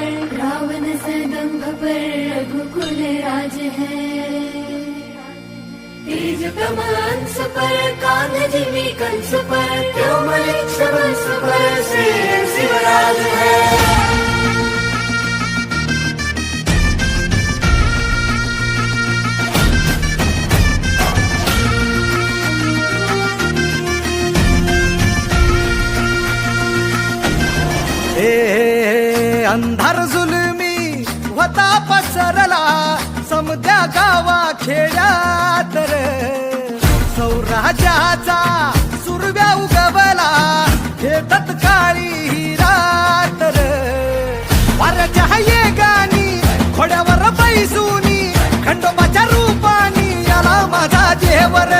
पर रावण से दंभ पर रघुकुल राज है। तेज प्रमांस पर कान जिमी कंस पर त्योमलिक सबस पर श्री शिवराज है। अंधार जुलमी होता पसरला समद्या गावा खेड्यात रे, सौराज्याचा सुरव्या उगवला हे तत्काळी ही रात रे। वाऱ्याच्या येगानी घोड्यावर बैसूनी खंडोबाच्या रूपानी आला माझा देवर।